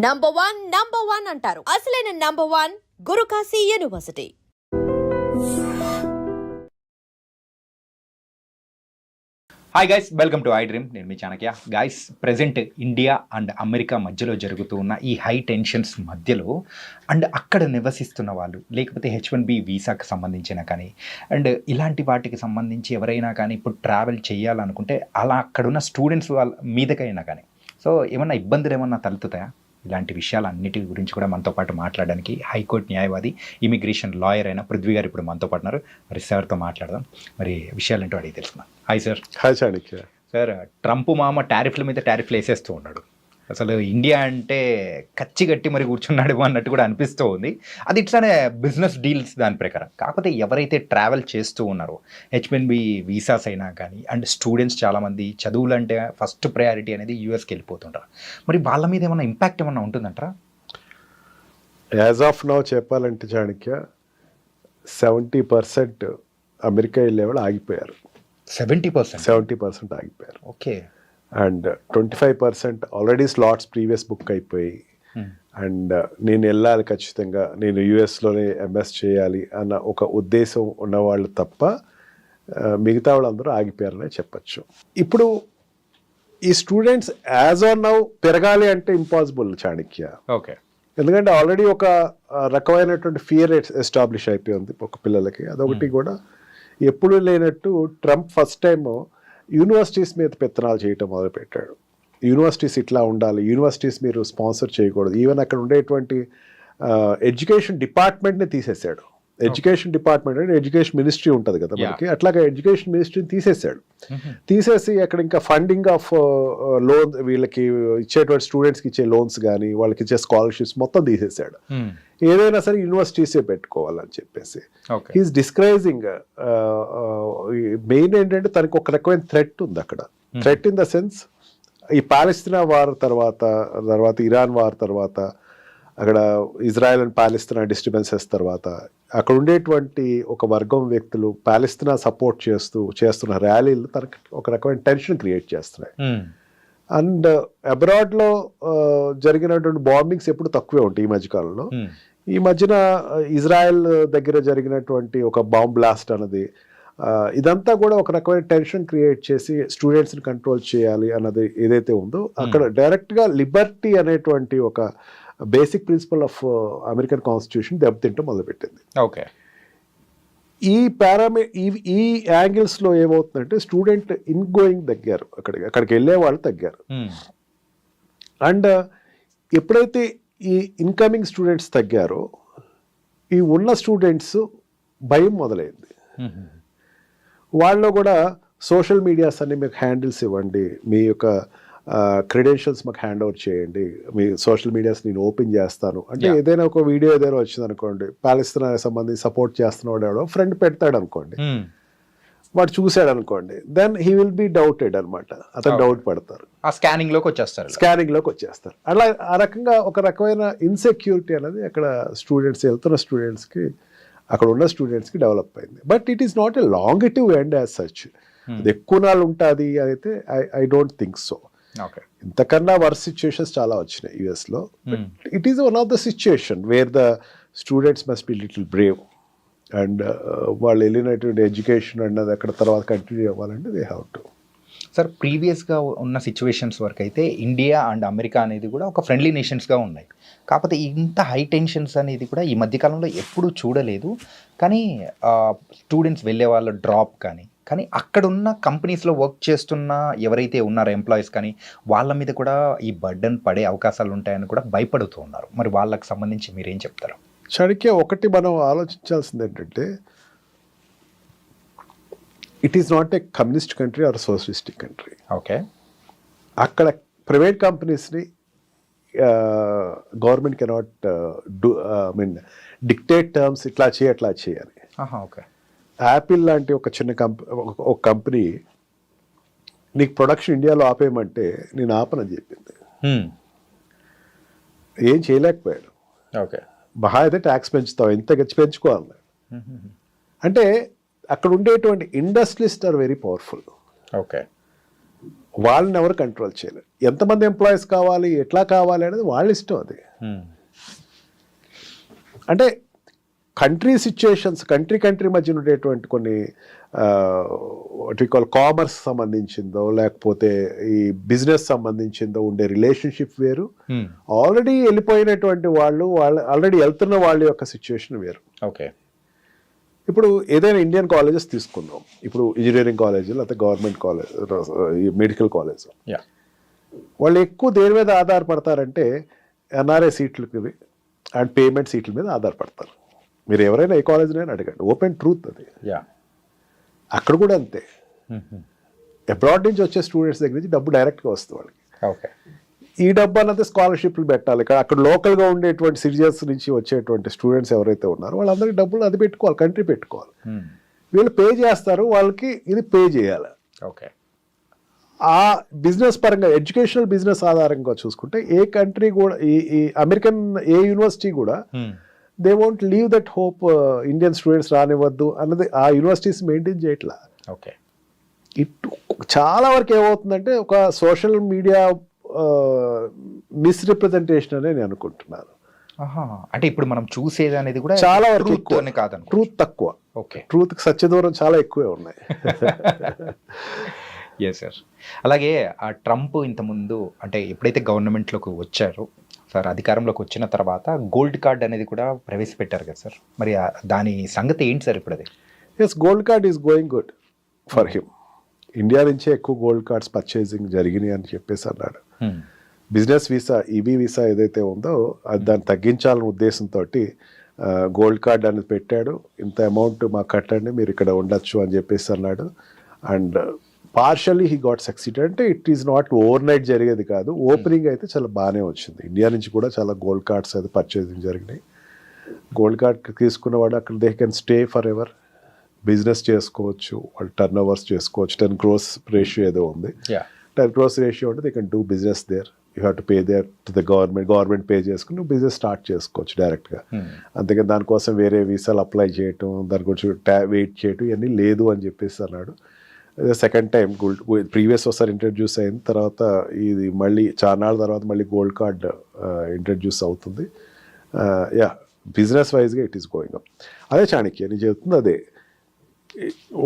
Number one అంటారు. అసలైన number one Gurukashi university. Hi guys, welcome to I Dream. నేను మీ Chanakya. Guys, present India and America మధ్యలో జరుగుతూ ఉన్న ఈ హై టెన్షన్స్ మధ్యలో అండ్ అక్కడ నివసిస్తున్న వాళ్ళు, లేకపోతే H1B వీసాకి సంబంధించిన కానీ అండ్ ఇలాంటి వాటికి సంబంధించి ఎవరైనా కానీ ఇప్పుడు ట్రావెల్ చేయాలనుకుంటే అలా అక్కడున్న స్టూడెంట్స్ వాళ్ళ మీదకైనా కానీ సో ఏమన్నా ఇబ్బందులు ఏమన్నా తలెత్తుతాయా? ఇలాంటి విషయాలన్నిటి గురించి కూడా మనతో పాటు మాట్లాడడానికి హైకోర్టు న్యాయవాది, ఇమిగ్రేషన్ లాయర్ అయిన పృథ్వీ గారు ఇప్పుడు మనతో పాటు ఉన్నారు. మరి సార్తో మాట్లాడదాం. మరి విషయాలేంటో అడిగి తెలుసుకున్నాం. Hi sir. Hi Chanakya. Sir, Trump మామ టారిఫ్ల మీద టారిఫ్లు వేసేస్తూ ఉన్నాడు. అసలు ఇండియా అంటే కచ్చి గట్టి మరి కూర్చున్నాడు అన్నట్టు కూడా అనిపిస్తూ ఉంది. అది ఇట్లానే బిజినెస్ డీల్స్ దాని ప్రకారం. కాకపోతే ఎవరైతే ట్రావెల్ చేస్తూ ఉన్నారో H1B వీసాస్ అయినా కానీ అండ్ స్టూడెంట్స్ చాలామంది చదువులు అంటే ఫస్ట్ ప్రయారిటీ అనేది యూఎస్కి వెళ్ళిపోతుంటారు. మరి వాళ్ళ మీద ఏమైనా ఇంపాక్ట్ ఏమన్నా ఉంటుందంటారా? యాజ్ ఆఫ్ నౌ చెప్పాలంటే చాణక్య 70% అమెరికా వెళ్ళే వాళ్ళు ఆగిపోయారు. 70% ఆగిపోయారు. Okay. And 25% already slots previous book అయిపోయి అండ్ నేను వెళ్ళాలి, ఖచ్చితంగా నేను యూఎస్లోనే ఎంఎస్ చేయాలి అన్న ఒక ఉద్దేశం ఉన్నవాళ్ళు తప్ప మిగతా వాళ్ళందరూ ఆగిపోయారనే చెప్పచ్చు. ఇప్పుడు ఈ స్టూడెంట్స్ యాజ్ ఆన్ నౌ పెరగాలి అంటే ఇంపాసిబుల్ చాణక్య. ఓకే. ఎందుకంటే ఆల్రెడీ ఒక రకమైనటువంటి ఫియర్ ఎస్టాబ్లిష్ అయిపోయింది ఒక పిల్లలకి. అదొకటి కూడా ఎప్పుడు లేనట్టు ట్రంప్ ఫస్ట్ టైం యూనివర్సిటీస్ మీద పెత్తనాలు చేయటం మొదలుపెట్టాడు. యూనివర్సిటీస్ ఇట్లా ఉండాలి, యూనివర్సిటీస్ మీరు స్పాన్సర్ చేయకూడదు. ఈవెన్ అక్కడ ఉండేటువంటి ఎడ్యుకేషన్ డిపార్ట్మెంట్ని తీసేశాడు. ఎడ్యుకేషన్ డిపార్ట్మెంట్ అంటే ఎడ్యుకేషన్ మినిస్ట్రీ ఉంటుంది కదా మనకి, అట్లాగే ఎడ్యుకేషన్ మినిస్ట్రీని తీసేశాడు. తీసేసి అక్కడ ఇంకా ఫండింగ్ ఆఫ్ లోన్, వీళ్ళకి ఇచ్చేటువంటి స్టూడెంట్స్కి ఇచ్చే లోన్స్ కానీ వాళ్ళకి ఇచ్చే స్కాలర్షిప్స్ మొత్తం తీసేశాడు. ఏదైనా సరే యూనివర్సిటీసే పెట్టుకోవాలని చెప్పేసి హీఈస్ డిస్కరేజింగ్. మెయిన్ ఏంటంటే తనకు ఒక రకమైన థ్రెట్ ఉంది అక్కడ. థ్రెట్ ఇన్ ద సెన్స్, ఈ పాలస్తీనా వార్ తర్వాత ఇరాన్ వార్ తర్వాత, అక్కడ ఇజ్రాయెల్ అండ్ పాలస్తీనా డిస్టర్బెన్సెస్ తర్వాత అక్కడ ఉండేటువంటి ఒక వర్గం వ్యక్తులు పాలస్తీనా సపోర్ట్ చేస్తున్న ర్యాలీలు తనకు ఒక రకమైన టెన్షన్ క్రియేట్ చేస్తున్నాయి. అండ్ అబ్రాడ్లో జరిగినటువంటి బాంబింగ్స్ ఎప్పుడు తక్కువే ఉంటాయి ఈ మధ్యకాలంలో. ఈ మధ్యన ఇజ్రాయెల్ దగ్గర జరిగినటువంటి ఒక బాంబ్ బ్లాస్ట్ అన్నది, ఇదంతా కూడా ఒక రకమైన టెన్షన్ క్రియేట్ చేసి స్టూడెంట్స్ని కంట్రోల్ చేయాలి అన్నది ఏదైతే ఉందో అక్కడ డైరెక్ట్గా లిబర్టీ అనేటువంటి ఒక basic principle of American constitution దెబ్బతింటూ మొదలుపెట్టింది. ఓకే. ఈ యాంగిల్స్లో ఏమవుతుందంటే స్టూడెంట్ ఇన్ గోయింగ్ తగ్గారు, అక్కడికి వెళ్ళే వాళ్ళు తగ్గారు. అండ్ ఎప్పుడైతే ఈ ఇన్కమింగ్ స్టూడెంట్స్ తగ్గారో ఈ ఉన్న స్టూడెంట్స్ భయం మొదలైంది. వాళ్ళు కూడా సోషల్ మీడియాస్ అన్ని మీకు హ్యాండిల్స్ ఇవ్వండి, మీ యొక్క క్రెడెన్షియల్స్ మాకు హ్యాండ్ ఓవర్ చేయండి, మీ సోషల్ మీడియాస్ నేను ఓపెన్ చేస్తాను అంటే ఏదైనా ఒక వీడియో ఏదైనా వచ్చింది అనుకోండి, పాలస్తీనాకి సంబంధించి సపోర్ట్ చేస్తున్నవాడు ఎవడో ఫ్రెండ్ పెడతాడు అనుకోండి, వాడు చూశాడు అనుకోండి, then he will be doubted అనమాట. అతను డౌట్ పడతారు, స్కానింగ్ లోకి వచ్చేస్తారు. అలా ఆ రకంగా ఒక రకమైన ఇన్సెక్యూరిటీ అనేది అక్కడ వెళ్తున్న స్టూడెంట్స్కి, అక్కడ ఉన్న స్టూడెంట్స్కి డెవలప్ అయింది. But it is not a longitive end as such. అది ఎక్కువ నాళ్ళు ఉంటుంది అయితే ఐ డోంట్ థింక్ సో. ఇంతకన్నా వర్స్ సిచ్యుయేషన్స్ చాలా వచ్చినాయి యుఎస్లో. It is one of the situation where the students must be little brave and వాళ్ళు వెళ్ళినటువంటి ఎడ్యుకేషన్ అన్నది అక్కడ తర్వాత కంటిన్యూ అవ్వాలంటే దే హ్యావ్ టు. సార్, ప్రీవియస్గా ఉన్న సిచ్యువేషన్స్ వరకు అయితే ఇండియా అండ్ అమెరికా అనేది కూడా ఒక ఫ్రెండ్లీ నేషన్స్గా ఉన్నాయి. కాకపోతే ఇంత హై టెన్షన్స్ అనేది కూడా ఈ మధ్యకాలంలో ఎప్పుడూ చూడలేదు. కానీ స్టూడెంట్స్ వెళ్ళే వాళ్ళ డ్రాప్ కానీ అక్కడున్న కంపెనీస్లో వర్క్ చేస్తున్న ఎవరైతే ఉన్నారో ఎంప్లాయీస్ కానీ వాళ్ళ మీద కూడా ఈ బర్డన్ పడే అవకాశాలు ఉంటాయని కూడా భయపడుతూ ఉన్నారు. మరి వాళ్ళకి సంబంధించి మీరేం చెప్తారు? చాణక్య, ఒకటి మనం ఆలోచించాల్సింది ఏంటంటే it is not a communist country or socialistic country. Okay. అక్కడ ప్రైవేట్ కంపెనీస్ని గవర్నమెంట్ కెనాట్ డిక్టేట్ టర్మ్స్, ఇట్లా చేయాలి. ఓకే. యాపిల్ లాంటి ఒక చిన్న కంపెనీ నీకు ప్రొడక్షన్ ఇండియాలో ఆపేయమంటే నేను ఆపనని చెప్పింది. ఏం చేయలేకపోయాడు. ఓకే. మహా అయితే ట్యాక్స్ పెంచుతావు, ఎంత పెంచుకోవాలి. అంటే అక్కడ ఉండేటువంటి industrialist are very powerful. Okay. వాళ్ళని ఎవరు కంట్రోల్ చేయలేరు. ఎంతమంది ఎంప్లాయీస్ కావాలి, ఎట్లా కావాలి అనేది వాళ్ళ ఇష్టం. అది అంటే కంట్రీ సిచ్యుయేషన్స్, కంట్రీ మధ్య ఉండేటువంటి కొన్ని వాట్ కాల్ కామర్స్ సంబంధించిందో లేకపోతే ఈ బిజినెస్ సంబంధించిందో ఉండే రిలేషన్షిప్ వేరు, ఆల్రెడీ వెళ్ళిపోయినటువంటి వాళ్ళు ఆల్రెడీ వెళ్తున్న వాళ్ళ యొక్క సిచ్యుయేషన్ వేరు. ఓకే, ఇప్పుడు ఏదైనా ఇండియన్ కాలేజెస్ తీసుకుందాం, ఇప్పుడు ఇంజనీరింగ్ కాలేజ్ లేకపోతే గవర్నమెంట్ కాలేజ్, మెడికల్ కాలేజ్, వాళ్ళు ఎక్కువ దేని మీద ఆధారపడతారంటే ఎన్ఆర్ఐ సీట్లకి అండ్ పేమెంట్ సీట్ల మీద ఆధారపడతారు. మీరు ఎవరైనా ఏ కాలేజ్నైనా అడగండి, ఓపెన్ ట్రూత్ అది. అక్కడ కూడా అంతే, అబ్రాడ్ నుంచి వచ్చే స్టూడెంట్స్ దగ్గర నుంచి డబ్బు డైరెక్ట్గా వస్తుంది వాళ్ళకి. ఓకే, ఈ డబ్బు అన్నది స్కాలర్షిప్లు పెట్టాలి. అక్కడ లోకల్గా ఉండేటువంటి సిటిజన్స్ నుంచి వచ్చేటువంటి స్టూడెంట్స్ ఎవరైతే ఉన్నారో వాళ్ళందరికీ డబ్బులు అది పెట్టుకోవాలి, కంట్రీ పెట్టుకోవాలి. వీళ్ళు పే చేస్తారు, వాళ్ళకి ఇది పే చేయాలి. ఓకే, ఆ బిజినెస్ పరంగా ఎడ్యుకేషనల్ బిజినెస్ ఆధారంగా చూసుకుంటే ఏ కంట్రీ కూడా ఈ అమెరికన్ ఏ యూనివర్సిటీ కూడా they won't leave that hope Indian students రానివ్వద్దు అన్నది ఆ యూనివర్సిటీస్ మెయింటైన్ చేయట్లా. ఓకే, ఇటు చాలా వరకు ఏమవుతుందంటే ఒక సోషల్ మీడియా మిస్రిప్రజెంటేషన్ అనే నేను అనుకుంటున్నాను. అంటే ఇప్పుడు మనం చూసేది అనేది కూడా చాలా వరకు కాదు, ట్రూత్ తక్కువ. ఓకే, ట్రూత్ కి సత్యదూరం చాలా ఎక్కువే ఉన్నాయి. Yes sir. అలాగే ఆ ట్రంప్ ఇంతకుముందు అంటే ఎప్పుడైతే గవర్నమెంట్లోకి వచ్చారో సార్, అధికారంలోకి వచ్చిన తర్వాత గోల్డ్ కార్డ్ అనేది కూడా ప్రవేశపెట్టారు కదా సార్, మరి దాని సంగతి ఏంటి సార్ ఇప్పుడు అది? Yes, gold card is going good for him. India నుంచే ఎక్కువ గోల్డ్ కార్డ్స్ పర్చేసింగ్ జరిగినాయి అని చెప్పేసి అన్నాడు. బిజినెస్ వీసా, ఈబీ వీసా ఏదైతే ఉందో అది దాన్ని తగ్గించాలనే ఉద్దేశంతో గోల్డ్ కార్డ్ అనేది పెట్టాడు. ఇంత అమౌంట్ మాకు కట్టండి, మీరు ఇక్కడ ఉండొచ్చు అని చెప్పేసి అన్నాడు. And partially he got succeeded. అంటే it is not overnight జరిగేది కాదు, ఓపెనింగ్ అయితే చాలా బాగానే వచ్చింది. ఇండియా నుంచి కూడా చాలా గోల్డ్ కార్డ్స్ అయితే పర్చేసింగ్ జరిగినాయి. గోల్డ్ కార్డ్ తీసుకున్న వాడు అక్కడ they can stay for ever, business చేసుకోవచ్చు, వాళ్ళు టర్న్ ఓవర్స్ చేసుకోవచ్చు. 10 crores రేషియో ఏదో ఉంది, 10 crores రేషియో ఉంటే they can do business there. You have to pay there to the government pay చేసుకుని నువ్వు బిజినెస్ స్టార్ట్ చేసుకోవచ్చు డైరెక్ట్గా. అంతేకాని దానికోసం వేరే వీసాలు అప్లై చేయటం, దాని గురించి వెయిట్ చేయటం ఇవన్నీ లేదు అని చెప్పేసి అన్నాడు. సెకండ్ టైం ప్రీవియస్ ఒకసారి ఇంట్రడ్యూస్ అయిన తర్వాత ఇది మళ్ళీ చాలానాళ్ళ తర్వాత మళ్ళీ గోల్డ్ కార్డ్ ఇంట్రడ్యూస్ అవుతుంది. యా, బిజినెస్ వైజ్గా ఇట్ ఈస్ గోయింగ్ అప్. అదే చాణక్య నేను చెప్తుంది అదే,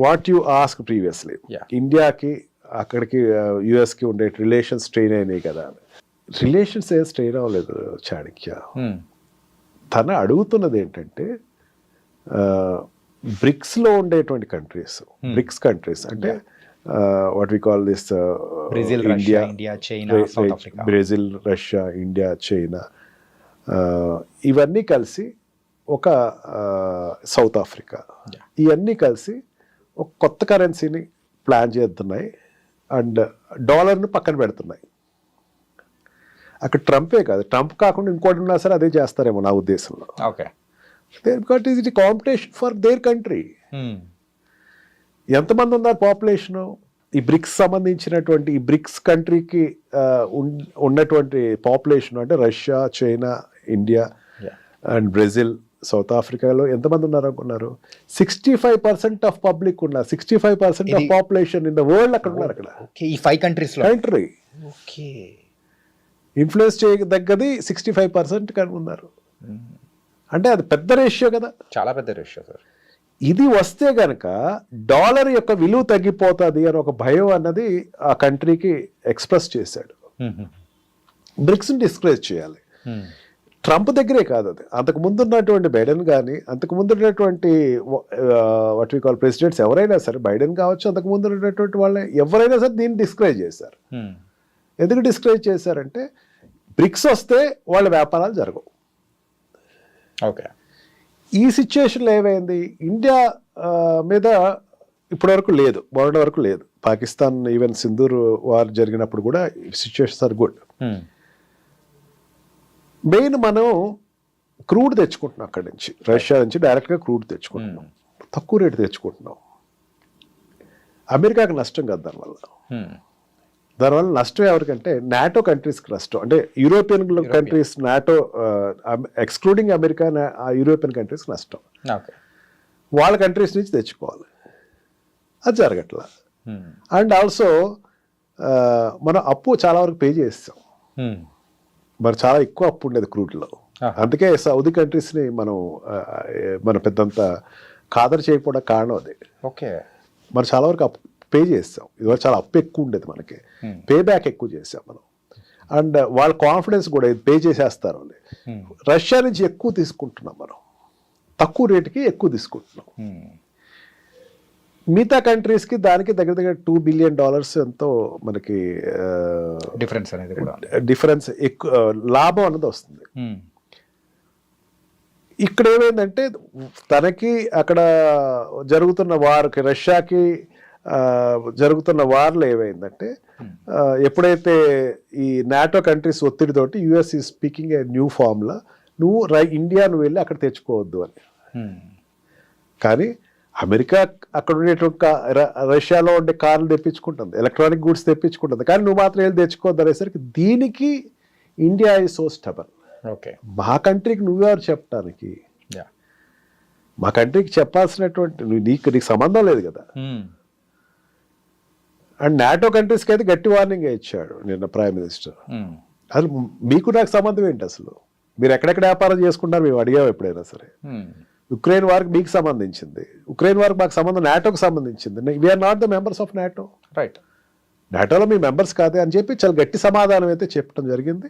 వాట్ యు ఆస్క్ ప్రీవియస్లీ, ఇండియాకి అక్కడికి యుఎస్కి ఉండే రిలేషన్స్ స్ట్రెయిన్ అయినాయి కదా. రిలేషన్స్ ఏం స్ట్రెయిన్ అవ్వలేదు చాణక్య. తన అడుగుతున్నది ఏంటంటే బ్రిక్స్లో ఉండేటువంటి కంట్రీస్, బ్రిక్స్ కంట్రీస్ అంటే what we call this Brazil, Russia, India, China, ఇవన్నీ కలిసి ఒక సౌత్ ఆఫ్రికా, ఇవన్నీ కలిసి ఒక కొత్త కరెన్సీని ప్లాన్ చేస్తున్నాయి అండ్ డాలర్ను పక్కన పెడుతున్నాయి. అక్కడ ట్రంపే కాదు, ట్రంప్ కాకుండా ఇంకోటి ఉన్నా సరే అదే చేస్తారేమో నా ఉద్దేశంలో. Okay, because is it competition for their country. ఎంతమంది ఉన్నారు పాపులేషను ఈ బ్రిక్స్ సంబంధించినటువంటి, ఈ బ్రిక్స్ కంట్రీకి ఉన్నటువంటి పాపులేషన్ అంటే Russia, China, India and Brazil, south ఆఫ్రికాలో ఎంతమంది ఉన్నారు అనుకున్నారు? 65% ఆఫ్ పబ్లిక్ ఉన్నారు, 65% of population in the world అక్కడ ఉన్నారు. అక్కడ ఈ 5 కంట్రీస్ కంట్రీ ఇన్ఫ్లుయెన్స్ చేయదగ్గది 65% కానీ ఉన్నారు. అంటే అది పెద్ద రేషియో కదా, చాలా పెద్ద రేషియో సార్. ఇది వస్తే గనక డాలర్ యొక్క విలువ తగ్గిపోతుంది అని ఒక భయం అన్నది ఆ కంట్రీకి ఎక్స్ప్రెస్ చేశాడు. బ్రిక్స్ని డిస్కరేజ్ చేయాలి. ట్రంప్ దగ్గరే కాదు అది, అంతకు ముందు ఉన్నటువంటి బైడెన్ కానీ, అంతకు ముందు ఉన్నటువంటి వాట్ వి కాల్ ప్రెసిడెంట్స్ ఎవరైనా సరే, బైడెన్ కావచ్చు, అంతకు ముందు ఉన్నటువంటి వాళ్ళే ఎవరైనా సరే దీన్ని డిస్కరేజ్ చేశారు. ఎందుకు డిస్కరేజ్ చేశారంటే బ్రిక్స్ వస్తే వాళ్ళ వ్యాపారాలు జరగవు. ఓకే, ఈ సిచ్యుయేషన్లో ఏమైంది, ఇండియా మీద ఇప్పటి వరకు లేదు, మొన్నటి వరకు లేదు. పాకిస్తాన్ ఈవెన్ సింధూర్ వార్ జరిగినప్పుడు కూడా సిచ్యుయేషన్స్ ఆర్ గుడ్. మెయిన్ మనం క్రూడ్ తెచ్చుకుంటున్నాం అక్కడి నుంచి, రష్యా నుంచి డైరెక్ట్గా క్రూడ్ తెచ్చుకుంటున్నాం, తక్కువ రేటు తెచ్చుకుంటున్నాం. అమెరికాకి నష్టం కాదు దానివల్ల నష్టం ఎవరికంటే నాటో కంట్రీస్కి నష్టం. అంటే European countries, NATO excluding America, European కంట్రీస్కి నష్టం. వాళ్ళ కంట్రీస్ నుంచి తెచ్చుకోవాలి, అది జరగట్లా. అండ్ ఆల్సో మనం అప్పు చాలా వరకు పే చేస్తాం. Hmm. మరి చాలా ఎక్కువ అప్పు ఉండేది క్రూడ్లో. అందుకే సౌదీ కంట్రీస్ని మనం పెద్దంత ఖాదరు చేయకపోవడం కారణం అది. ఓకే. మనం చాలా వరకు అప్పు పే చేస్తాం. ఇదివరకు చాలా అప్పు ఎక్కువ ఉండేది మనకి, పే బ్యాక్ ఎక్కువ చేసాం మనం. అండ్ వాళ్ళ కాన్ఫిడెన్స్ కూడా ఇది పే చేసేస్తారు అని. రష్యా నుంచి ఎక్కువ తీసుకుంటున్నాం మనం, తక్కువ రేటుకి ఎక్కువ తీసుకుంటున్నాం. మిగతా కంట్రీస్కి దానికి దగ్గర దగ్గర $2 బిలియన్ ఎంతో మనకి డిఫరెన్స్ అనేది కూడా డిఫరెన్స్ ఎక్కువ లాభం అన్నది వస్తుంది. ఇక్కడ ఏమైందంటే తనకి అక్కడ జరుగుతున్న వార్కి, రష్యాకి జరుగుతున్న వార్లో ఏమైందంటే ఎప్పుడైతే ఈ నాటో కంట్రీస్ ఒత్తిడితోటి యుఎస్ ఈ స్పీకింగ్ ఏ న్యూ ఫార్మ్లా, నువ్వు ఇండియా నువ్వు వెళ్ళి అక్కడ తెచ్చుకోవద్దు అని. కానీ అమెరికా అక్కడ ఉండేటువంటి రష్యాలో ఉండే కార్లు తెప్పించుకుంటుంది, ఎలక్ట్రానిక్ గూడ్స్ తెప్పించుకుంటుంది, కానీ నువ్వు మాత్రం వెళ్ళి తెచ్చుకోవద్దు అనేసరికి దీనికి India is so stubborn. Okay, మా కంట్రీకి నువ్వెవరు చెప్పడానికి? మా కంట్రీకి చెప్పాల్సినటువంటి నీకు సంబంధం లేదు కదా. అండ్ నాటో కంట్రీస్కి అయితే గట్టి వార్నింగ్ ఇచ్చాడు నిన్న ప్రైమ్ మినిస్టర్. అసలు మీకు నాకు సంబంధం ఏంటి? అసలు మీరు ఎక్కడెక్కడ వ్యాపారం చేసుకుంటారు మేము అడిగాము ఎప్పుడైనా సరే. ఉక్రెయిన్ వార్కి మీకు సంబంధించింది, ఉక్రెయిన్ వార్కి మాకు సంబంధం నాటోకి సంబంధించింది. We are not the members of NATO. Right, నాటోలో మీ మెంబర్స్ కాదే అని చెప్పి చాలా గట్టి సమాధానం అయితే చెప్పడం జరిగింది.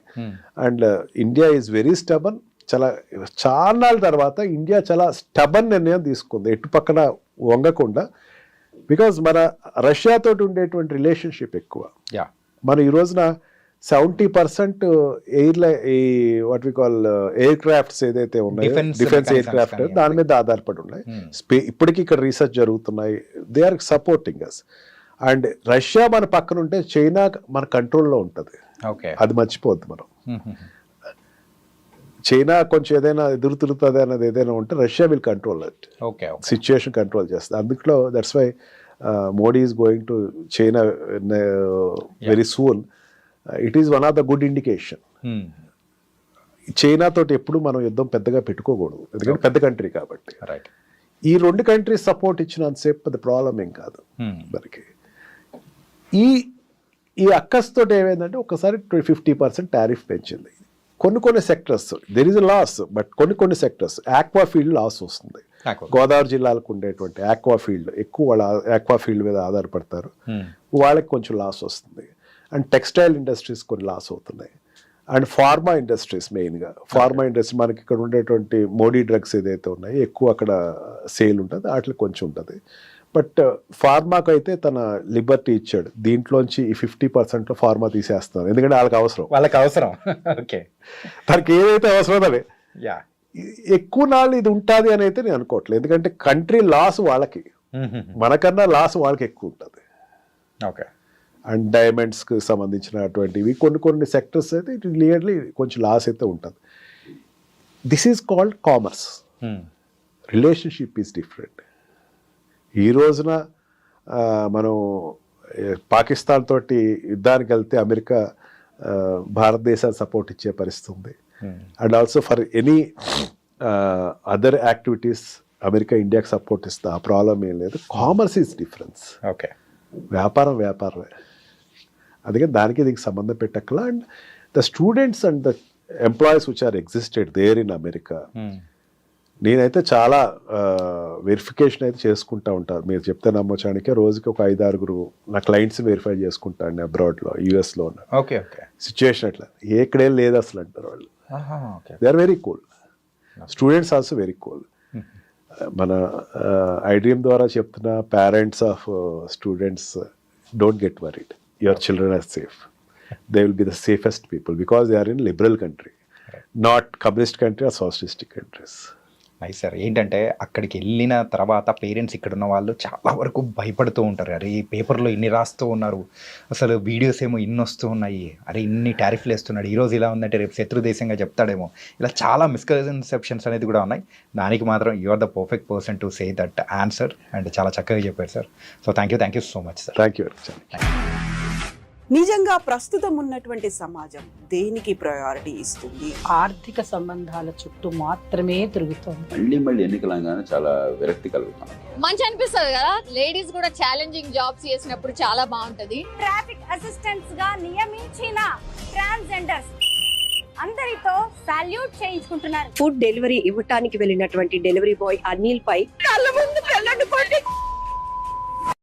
And India is very stubborn. చాలా నాళ్ళ తర్వాత ఇండియా చాలా స్టబన్ నిర్ణయం తీసుకుంది, ఎటు పక్కన వంగకుండా. బికాజ్ మన రష్యాతో ఉండేటువంటి రిలేషన్షిప్ ఎక్కువ. మనం ఈ రోజున 70% వాట్ వి కాల్ ఎయిర్ క్రాఫ్ట్స్ ఏదైతే ఉన్నాయో, డిఫెన్స్ ఎయిర్ క్రాఫ్ట్, దాని మీద ఆధారపడి ఉన్నాయి. ఇప్పటికీ ఇక్కడ రీసెర్చ్ జరుగుతున్నాయి. They are supporting us. And Russia మన పక్కన ఉంటే చైనా మన కంట్రోల్లో ఉంటుంది. అది మర్చిపోద్దు మనం. చైనా కొంచెం ఏదైనా ఎదురు తిరుగుతుంది అన్నది ఏదైనా ఉంటే Russia will control that. Situation control చేస్తుంది. అందులో that's why Modi is going to China very soon. It is one of the good indication. China తోటి ఎప్పుడు మనం యుద్ధం పెద్దగా పెట్టుకోకూడదు, ఎందుకంటే పెద్ద కంట్రీ కాబట్టి. ఈ రెండు కంట్రీస్ సపోర్ట్ ఇచ్చినంతసేపు పెద్ద ప్రాబ్లం ఏం కాదు మనకి. ఈ అక్కస్తో ఏమైందంటే ఒకసారి 50% టారిఫ్ పెంచింది. కొన్ని sectors there is loss, but కొన్ని సెక్టర్స్ ఆక్వా ఫీల్డ్ లాస్ వస్తుంది. గోదావరి జిల్లాలకు ఉండేటువంటి ఆక్వా ఫీల్డ్ ఎక్కువ, వాళ్ళ ఆక్వా ఫీల్డ్ మీద ఆధారపడతారు, వాళ్ళకి కొంచెం లాస్ వస్తుంది. అండ్ టెక్స్టైల్ ఇండస్ట్రీస్ కొన్ని లాస్ అవుతున్నాయి. అండ్ ఫార్మా ఇండస్ట్రీస్, మెయిన్గా ఫార్మా ఇండస్ట్రీ మనకి ఇక్కడ ఉండేటువంటి మోడీ డ్రగ్స్ ఏదైతే ఉన్నాయో ఎక్కువ అక్కడ సేల్ ఉంటుంది, వాటికి కొంచెం ఉంటుంది. బట్ ఫార్మాకు అయితే తన లిబర్టీ ఇచ్చాడు. దీంట్లోంచి ఈ 50%లో ఫార్మా తీసేస్తున్నారు, ఎందుకంటే వాళ్ళకి అవసరం. ఓకే, తనకి ఏదైతే అవసరం అదే ఎక్కువ నాళ్ళు ఇది ఉంటుంది అని అయితే నేను అనుకోవట్లేదు. ఎందుకంటే కంట్రీ లాస్ వాళ్ళకి, మనకన్నా లాస్ వాళ్ళకి ఎక్కువ ఉంటుంది. ఓకే, అండ్ డైమండ్స్కి సంబంధించినటువంటివి కొన్ని సెక్టర్స్ అయితే ఇట్ క్లియర్లీ కొంచెం లాస్ అయితే ఉంటుంది. This is called commerce. Relationship is different. ఈ రోజున మనం పాకిస్తాన్ తోటి యుద్ధానికి వెళ్తే అమెరికా భారతదేశానికి సపోర్ట్ ఇచ్చే పరిస్థితి ఉంది. And also for any other activities America ఇండియాకి సపోర్ట్ ఇస్తుంది, ఆ ప్రాబ్లం ఏం లేదు. Commerce is difference. ఓకే, వ్యాపారమే. అందుకే దానికి దీనికి సంబంధం పెట్టక్కల. And the students and the employees which are existed there in America, నేనైతే చాలా వెరిఫికేషన్ అయితే చేసుకుంటా ఉంటాను. మీరు చెప్తే నమ్మొచ్చానికే రోజుకి ఒక 5-6 నా క్లయింట్స్ వెరిఫై చేసుకుంటాను అబ్రాడ్లో, యూఎస్లో ఉన్న సిచ్యువేషన్ అట్లా ఎక్కడేం లేదు అసలు అంటారు వాళ్ళు. They are very cool. Students also very cool. మన ఐడ్రీమ్ ద్వారా చెప్తున్న parents of students, don't get worried, your children are safe. They will be the safest people because they are in liberal country, not communist country or socialistic countries. Nice sir. ఏంటంటే అక్కడికి వెళ్ళిన తర్వాత parents ఇక్కడ ఉన్న వాళ్ళు చాలా వరకు భయపడుతూ ఉంటారు. అరే ఈ పేపర్లో ఇన్ని రాస్తూ ఉన్నారు, అసలు వీడియోస్ ఏమో ఇన్ని వస్తూ ఉన్నాయి, అరే ఇన్ని టారిఫ్లు వేస్తున్నాడు, ఈరోజు ఇలా ఉందంటే రేపు శత్రు దేశంగా చెప్తాడేమో, ఇలా చాలా మిస్కన్సెప్షన్స్ అనేది కూడా ఉన్నాయి. దానికి మాత్రం you are the perfect person to say that answer. And చాలా చక్కగా చెప్పారు sir. So thank you so much sir. Thank you. నిజంగా ప్రస్తుతం ఉన్నటువంటి సమాజం దేనికి ప్రయారిటీ ఇస్తుంది? ఆర్థిక సంబంధాల చుట్టూ మాత్రమే తిరుగుతోంది. మళ్ళీ ఎన్నికలంగానే చాలా విరక్తి కలుగుతాం. మంచి అనిపిస్తుంది కదా, లేడీస్ కూడా ఛాలెంజింగ్ జాబ్స్ చేసినప్పుడు చాలా బాగుంటది. ట్రాఫిక్ అసిస్టెంట్స్ గా నియమించిన ట్రాన్స్జెండర్స్ అందరితో సాల్యూట్ చేయించుకుంటున్నారు. ఫుడ్ డెలివరీ ఇవ్వటానికి వెళ్ళినటువంటి డెలివరీ బాయ్ అనిల్ పై కళ్ళ ముందు